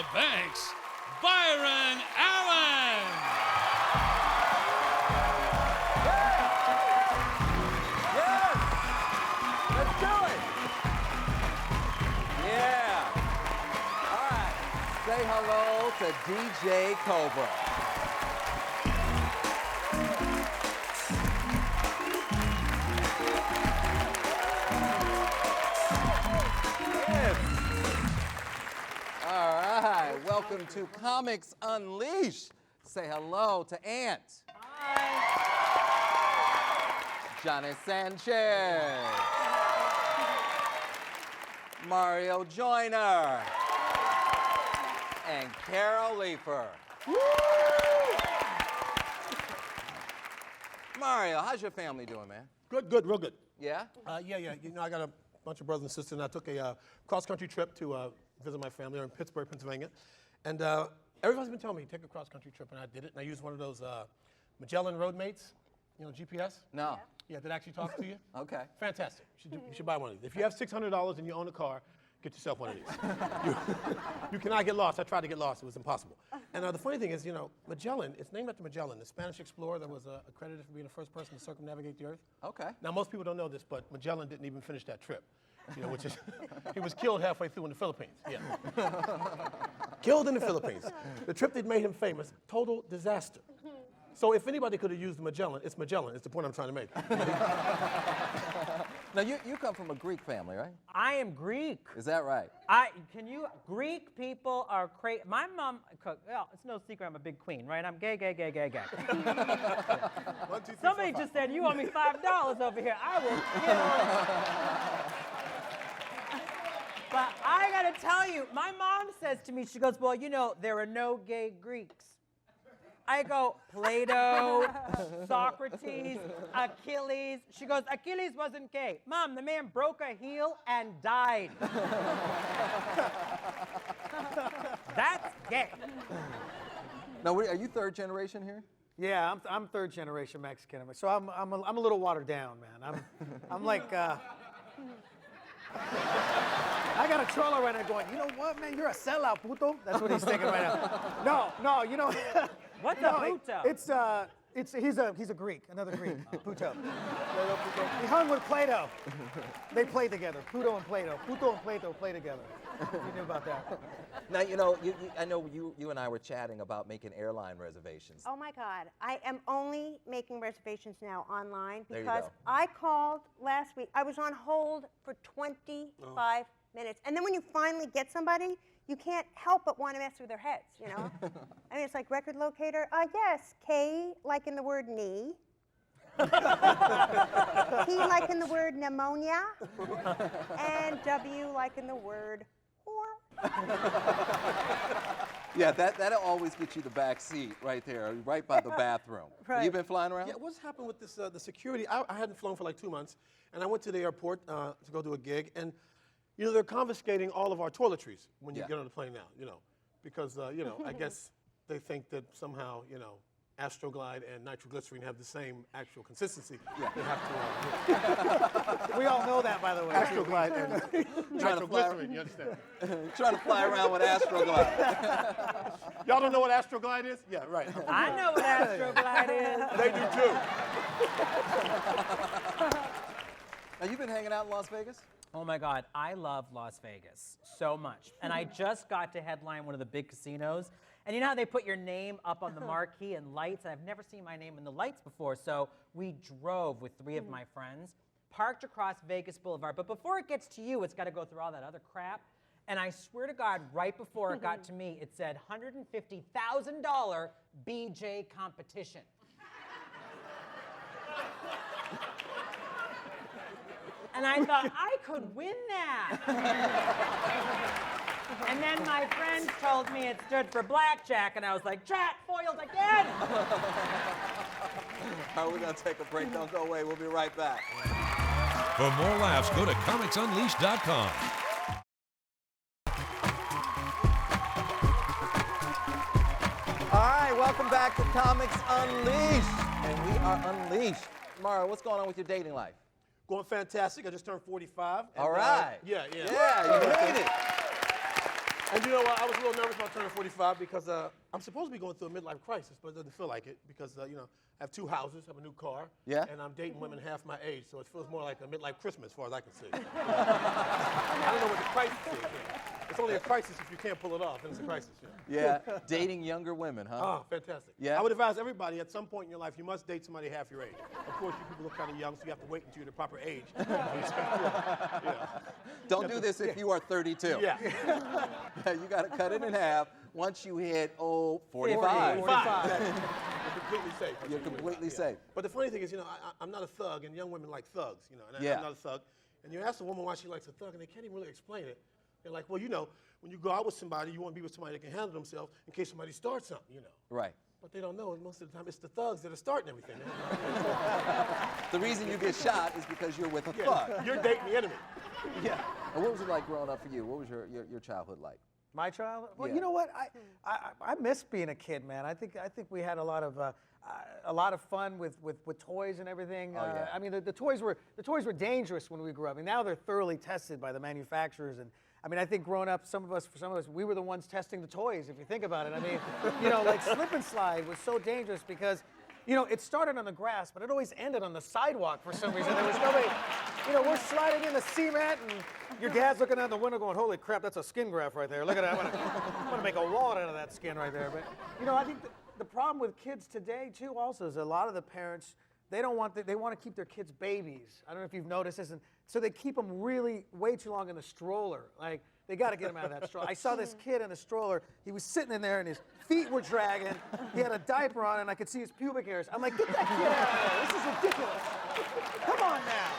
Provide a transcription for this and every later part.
the banks, Byron Allen. Yes! Let's do it! Yeah! All right. Say hello to DJ Cobra. Yes. All right. Welcome to Comics Unleashed. Say hello to Ant. Johnny Sanchez. Mario Joyner. And Carol Leifer. Mario, how's your family doing, man? Good, real good. Yeah? Yeah. You know, I got a bunch of brothers and sisters, and I took a cross-country trip to visit my family. They're in Pittsburgh, Pennsylvania. And everybody's been telling me, take a cross-country trip, and I did it. And I used one of those Magellan Roadmates, you know, GPS. No. Yeah, that actually talks to you. Okay. Fantastic. You should buy one of these. If you have $600 and you own a car, get yourself one of these. You cannot get lost. I tried to get lost. It was impossible. And the funny thing is, you know, Magellan, it's named after Magellan, the Spanish explorer that was accredited for being the first person to circumnavigate the Earth. Okay. Now, most people don't know this, but Magellan didn't even finish that trip. You know, which is, he was killed halfway through in the Philippines. Yeah. Killed in the Philippines. The trip that made him famous, total disaster. So if anybody could have used Magellan, it's Magellan. It's the point I'm trying to make. Now, you come from a Greek family, right? I am Greek. Is that right? Greek people are crazy. My mom, well, it's no secret I'm a big queen, right? I'm gay. 1, 2, 3, Somebody 4, 5. just said, you owe me $5 over here. I will kill. But I gotta tell you, my mom says to me, she goes, well, you know, there are no gay Greeks. I go, Plato, Socrates, Achilles. She goes, Achilles wasn't gay. Mom, the man broke a heel and died. That's gay. Now, are you third generation here? Yeah, I'm third generation Mexican, so I'm a little watered down, man. I'm like, I got a troller right now going, you know what, man, you're a sellout, puto. That's what he's thinking right now. No, you know. What's a puto? He's a Greek, another Greek, puto. He hung with Plato. They play together, Puto and Plato. Puto and Plato play together. You knew about that. Now, you know, I know you and I were chatting about making airline reservations. Oh my God, I am only making reservations now online There you because go. I called last week. I was on hold for 25 minutes. And then when you finally get somebody, you can't help but want to mess with their heads, you know? I mean, it's like record locator. Yes, K like in the word knee. P like in the word pneumonia. And W like in the word whore. Yeah, that'll always get you the back seat right there, right by the bathroom. Right. You been flying around? Yeah, what's happened with this, the security? I hadn't flown for like 2 months, and I went to the airport to go do a gig, and you know, they're confiscating all of our toiletries when you get on the plane now, you know, because, you know, I guess they think that somehow, you know, Astroglide and nitroglycerine have the same actual consistency. Yeah. They have to, We all know that, by the way. Astroglide and nitroglycerine, you understand? Trying to fly around with Astroglide. Y'all don't know what Astroglide is? Yeah, right. I know what Astroglide is. They do too. Now, you've been hanging out in Las Vegas? Oh my God, I love Las Vegas so much. And I just got to headline one of the big casinos. And you know how they put your name up on the marquee and lights? I've never seen my name in the lights before. So we drove with 3 of my friends, parked across Vegas Boulevard. But before it gets to you, it's got to go through all that other crap. And I swear to God, right before it got to me, it said $150,000 BJ competition. And I thought, I could win that. And then my friends told me it stood for blackjack, and I was like, trap foiled again. All right, we're going to take a break. Don't go away. We'll be right back. For more laughs, go to comicsunleashed.com. All right, welcome back to Comics Unleashed. And we are unleashed. Mario, what's going on with your dating life? Going fantastic. I just turned 45. And, All right. Yeah. Yeah, you made it. And you know what? I was a little nervous about turning 45 because I'm supposed to be going through a midlife crisis, but it doesn't feel like it because, you know, I have 2 houses, I have a new car, and I'm dating women half my age, so it feels more like a midlife Christmas as far as I can see. I don't know what the crisis is. It's only a crisis if you can't pull it off, and it's a crisis. Yeah, dating younger women, huh? Oh, fantastic. Yeah. I would advise everybody at some point in your life, you must date somebody half your age. Of course, you people look kind of young, so you have to wait until you're the proper age. Don't do this if you are 32. Yeah. You got to cut it in half once you hit, 45. 45. You're completely safe. You're completely safe. But the funny thing is, you know, I'm not a thug, and young women like thugs, you know, and I'm not a thug. And you ask a woman why she likes a thug, and they can't even really explain it. They're like, well, you know, when you go out with somebody, you want to be with somebody that can handle themselves in case somebody starts something, you know. Right. But they don't know, and most of the time, it's the thugs that are starting everything. The reason you get shot is because you're with a thug. You're dating the enemy. Yeah. And what was it like growing up for you? What was your childhood like? My childhood? Well, Yeah. you know what? I miss being a kid, man. I think we had a lot of fun with toys and everything. Oh, yeah. I mean, the toys were dangerous when we grew up. I mean, now they're thoroughly tested by the manufacturers. And I mean, I think growing up, for some of us, we were the ones testing the toys. If you think about it, I mean, you know, like slip and slide was so dangerous because, you know, it started on the grass, but it always ended on the sidewalk for some reason. There was nobody, you know, we're sliding in the cement, and your dad's looking out the window going, holy crap, that's a skin graft right there. Look at that. I'm going to make a wallet out of that skin right there. But, you know, I think the problem with kids today, too, also, is a lot of the parents, they want to keep their kids babies. I don't know if you've noticed this. And so they keep them really way too long in the stroller. Like, they got to get him out of that stroller. I saw this kid in the stroller. He was sitting in there, and his feet were dragging. He had a diaper on, and I could see his pubic hairs. I'm like, get that kid out of there. This is ridiculous. Come on now.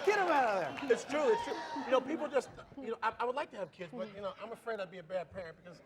Get him out of there. It's true, it's true. You know, people just, you know, I would like to have kids, but, you know, I'm afraid I'd be a bad parent because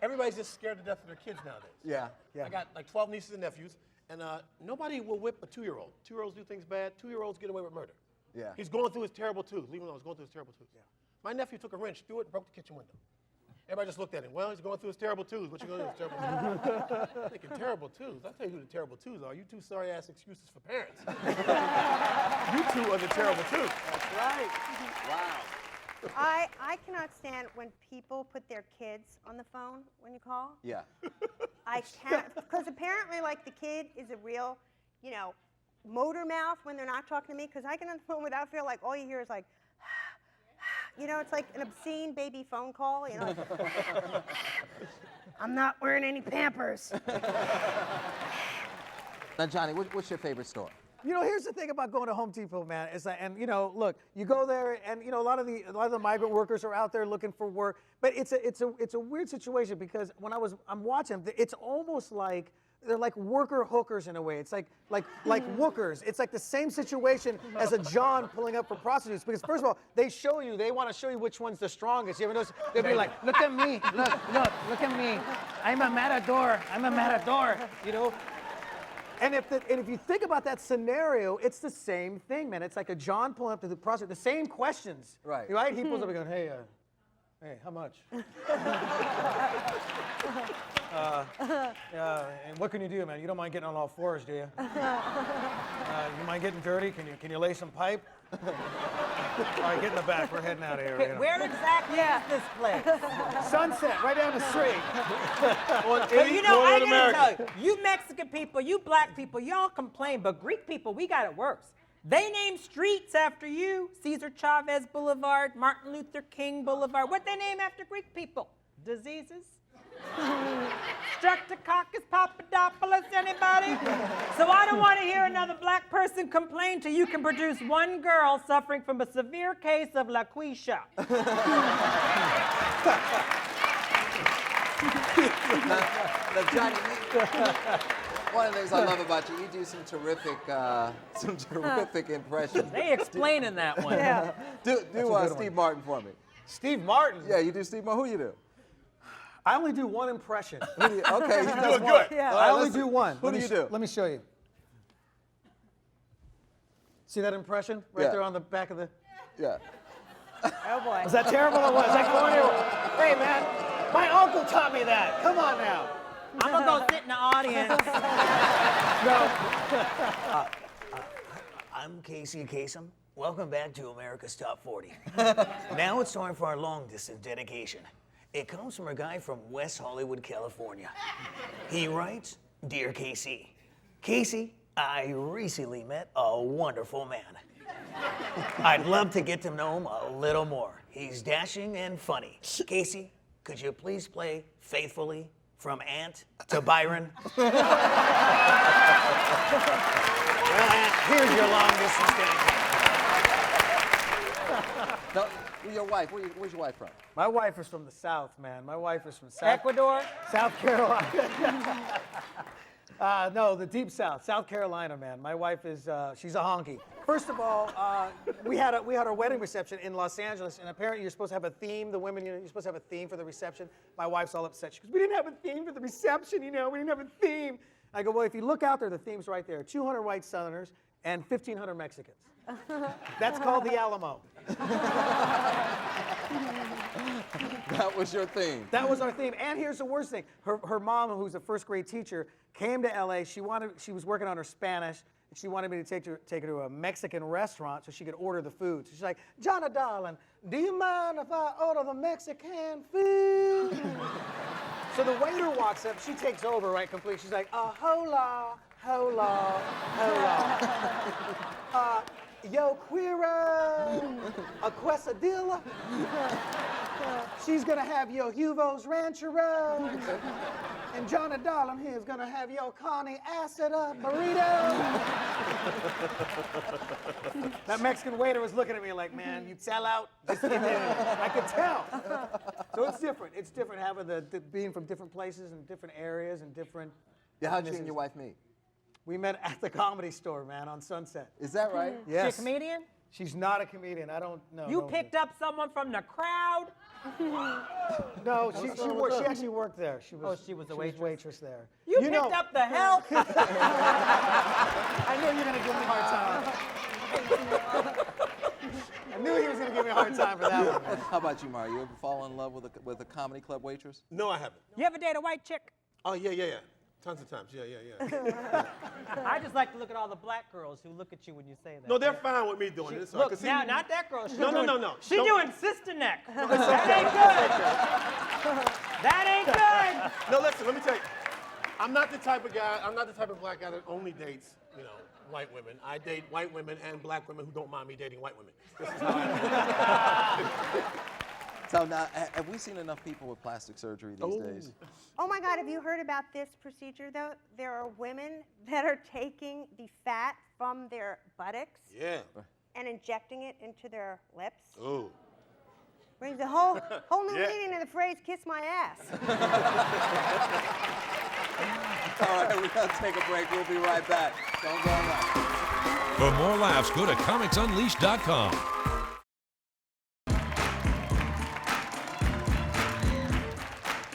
everybody's just scared to death of their kids nowadays. Yeah. I got like 12 nieces and nephews, and nobody will whip a 2-year-old. 2-year-olds do things bad. 2-year-olds get away with murder. Yeah. He's going through his terrible tooth. Leave him alone. He's going through his terrible tooth. Yeah. My nephew took a wrench, threw it, and broke the kitchen window. Everybody just looked at him. Well, he's going through his terrible twos. What you going to do with his terrible twos? I'm thinking terrible twos. I'll tell you who the terrible twos are. You two sorry-ass excuses for parents. You two are the terrible twos. That's right. Wow. I cannot stand when people put their kids on the phone when you call. Yeah. I can't, because apparently, like, the kid is a real, you know, motor mouth when they're not talking to me, because I get on the phone without feel like all you hear is like, you know, it's like an obscene baby phone call, you know. Like, I'm not wearing any Pampers. Now, Johnny, what's your favorite store? You know, here's the thing about going to Home Depot, man. Is that, and you know, look, you go there, and you know, a lot of the migrant workers are out there looking for work. But it's a weird situation because when I'm watching, it's almost like they're like worker hookers in a way. It's like wookers. It's like the same situation as a John pulling up for prostitutes. Because first of all, they want to show you which one's the strongest. You ever notice? They'll be like, look at me, look at me. I'm a matador. You know. And if you think about that scenario, it's the same thing, man. It's like a John pulling up to the prostitute, the same questions. Right. Right? He pulls up and goes, hey, how much? And what can you do, man? You don't mind getting on all fours, do you? You mind getting dirty? Can you lay some pipe? All right, get in the back. We're heading out of here. Okay, you know. where exactly is this place? Sunset, right down the street. But you know, I gotta tell you, you Mexican people, you black people, y'all complain, but Greek people, we got it worse. They name streets after you. Cesar Chavez Boulevard, Martin Luther King Boulevard. What they name after Greek people? Diseases? Streptococcus, Papadopoulos, anybody? So I don't want to hear another black person complain till you can produce one girl suffering from a severe case of laquisha. Now, Johnny, one of the things I love about you, you do some terrific impressions. They explain in that one. Yeah. Do Steve Martin for me. Steve Martin? Yeah, you do Steve Martin. Who you do? I only do one impression. Okay, he does Doing one. good. Yeah. All right, I only let's- do one. Who do you do? Let me show you. See that impression right Yeah. there on the back of the... Yeah. Oh, boy. Was that terrible or what? Is that corny? Hey, man, my uncle taught me that. Come on now. I'm gonna go sit in the audience. I'm Casey Kasem. Welcome back to America's Top 40. Now it's time for our long distance dedication. It comes from a guy from West Hollywood, California. He writes, "Dear Casey, Casey, I recently met a wonderful man. I'd love to get to know him a little more. He's dashing and funny. Casey, could you please play Faithfully from Ant to Byron?" Well, Ant, here's your long distance connection. No, your wife. Where's your wife from? My wife is from the South, man. My wife is from Ecuador? South Carolina. No, the deep South, South Carolina, man. My wife is, she's a honky. First of all, we had our wedding reception in Los Angeles, and apparently you're supposed to have a theme. The women, you're supposed to have a theme for the reception. My wife's all upset. She goes, "We didn't have a theme for the reception, we didn't have a theme." I go, "Well, if you look out there, the theme's right there. 200 white Southerners and 1,500 Mexicans. That's called the Alamo." That was your theme. That was our theme. And here's the worst thing. Her mom, who's a first grade teacher, came to LA. She was working on her Spanish, and she wanted me to take her to a Mexican restaurant so she could order the food. So she's like, "Johnny, darling, do you mind if I order the Mexican food?" So the waiter walks up. She takes over, right, completely. She's like, "Hola, hola, hola. Yo quiero a quesadilla. She's gonna have your Hugo's Ranchero. And Johnny Darling here is gonna have your carne asada burrito." That Mexican waiter was looking at me like, "Man, you sell out." Just give me a-" I could tell. So it's different. It's different having being from different places and different areas and different. Yeah, how'd you and your wife meet? We met at the Comedy Store, man, on Sunset. Is that right? Yes. She a comedian? She's not a comedian. I don't know. You picked up someone from the crowd? No, she actually worked there. She was a waitress? There. You picked up the help? I knew you were going to give me a hard time. I knew he was going to give me a hard time for that one, man. How about you, Mario? You ever fall in love with a comedy club waitress? No, I haven't. You ever date a white chick? Oh, yeah. Tons of times. Yeah. I just like to look at all the black girls who look at you when you say that. No, they're fine with me doing it. Look, now, not that girl. No. She's Don't- doing sister neck. That ain't good. That ain't good. No, listen, let me tell you. I'm not the type of black guy that only dates, white women. I date white women and black women who don't mind me dating white women. This is how I So now, have we seen enough people with plastic surgery these days? Oh my God, have you heard about this procedure though? There are women that are taking the fat from their buttocks Yeah. and injecting it into their lips. Ooh. Brings a whole new Yeah. meaning to the phrase "kiss my ass." All right, we gotta take a break. We'll be right back. Don't go away. For more laughs, go to comicsunleashed.com.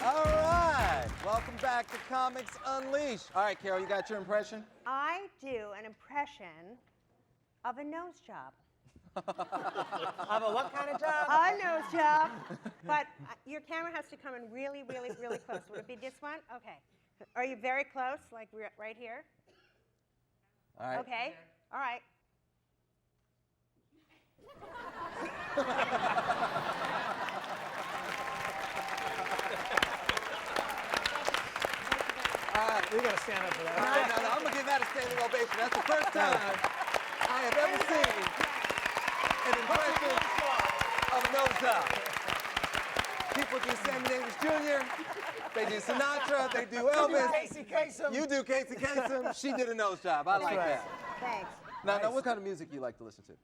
All right, welcome back to Comics Unleashed. All right, Carol, you got your impression? I do an impression of a nose job. Of a what kind of job? A nose job. But your camera has to come in really, really, really close. Would it be this one? Okay. Are you very close, like right here? All right. Okay. All right. We got to stand up for that. No, I'm gonna give that a standing ovation. That's the first time I have ever seen an impression of a nose job. People do Sammy Davis Jr., they do Sinatra, they do Elvis. Casey Kasem. You do Casey Kasem. She did a nose job. I like that. Thanks. Now, what kind of music you like to listen to?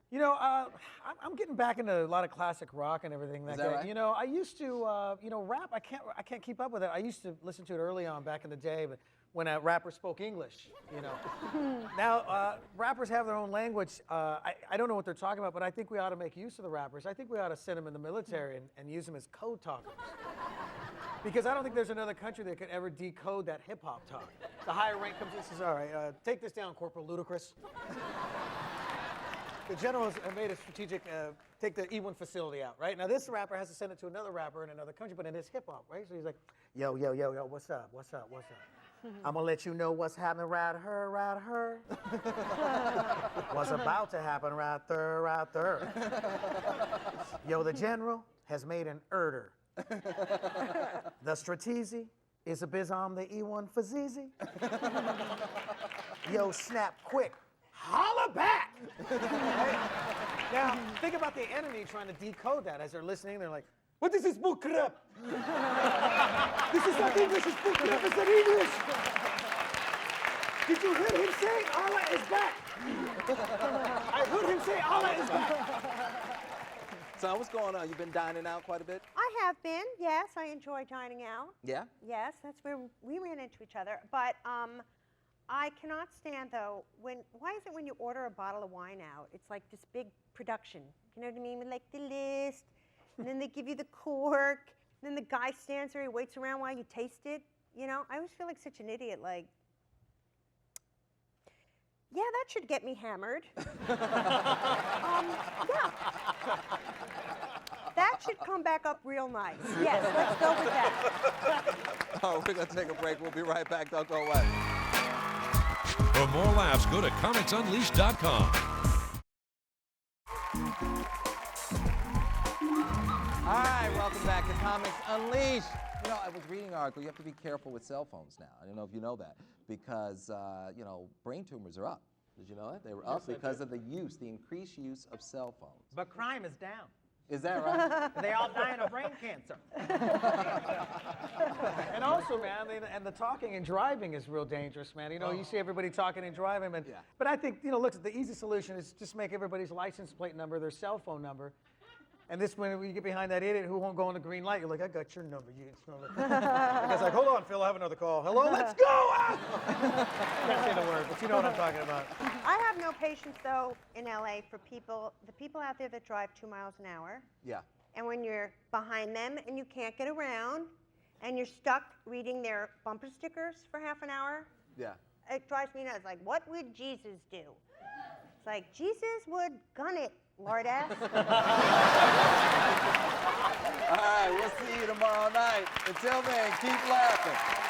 I'm getting back into a lot of classic rock and everything. Is that right? I used to, rap. I can't keep up with it. I used to listen to it early on back in the day, but when a rapper spoke English, Now, rappers have their own language. I don't know what they're talking about, but I think we ought to make use of the rappers. I think we ought to send them in the military and use them as code talkers. Because I don't think there's another country that could ever decode that hip-hop talk. The higher rank comes in and says, "All right, take this down, Corporal Ludacris." The generals have made a strategic, take the E1 facility out, right? Now this rapper has to send it to another rapper in another country, but in his hip-hop, right? So he's like, yo, what's up? I'm gonna let you know what's happening right here. What's about to happen right there. Yo, the general has made an order The Stratezi is a biz on the E1 for ZZ. Yo, snap quick. Holla back! Right? Now, think about the enemy trying to decode that as they're listening. They're like, what is this bull crap? This is not English, it's bull crap, it's not English. Did you hear him say Allah is back? I heard him say Allah is back. So what's going on? You've been dining out quite a bit? I have been, yes. I enjoy dining out. Yeah? Yes, that's where we ran into each other. But I cannot stand, though, why is it when you order a bottle of wine out, it's like this big production? You know what I mean? With like the list, and then they give you the cork, and then the guy stands there, he waits around while you taste it. You know, I always feel like such an idiot, like, yeah, that should get me hammered. Yeah. That should come back up real nice. Yes, let's go with that. Oh, we're going to take a break. We'll be right back. Don't go away. For more laughs, go to comicsunleashed.com. All right, welcome back to Comics Unleashed. You know, I was reading an article. You have to be careful with cell phones now. I don't know if you know that. Because, you know, brain tumors are up. Did you know that? They were up because of the increased use of cell phones. But crime is down. Is that right? They all dying of brain cancer. And also, man, and the talking and driving is real dangerous, man. You know, you see everybody talking and driving, but I think, you know, look, the easy solution is just make everybody's license plate number their cell phone number. And this, when you get behind that idiot who won't go on the green light, you're like, I got your number. The guy's like, hold on, Phil, I have another call. Hello, let's go! Ah! Can't say the word, but you know what I'm talking about. I have no patience, though, in LA for the people out there that drive 2 miles an hour. Yeah. And when you're behind them and you can't get around and you're stuck reading their bumper stickers for half an hour. Yeah. It drives me nuts. Like, what would Jesus do? It's like, Jesus would gun it, Lord ass. All right, we'll see you tomorrow night. Until then, keep laughing.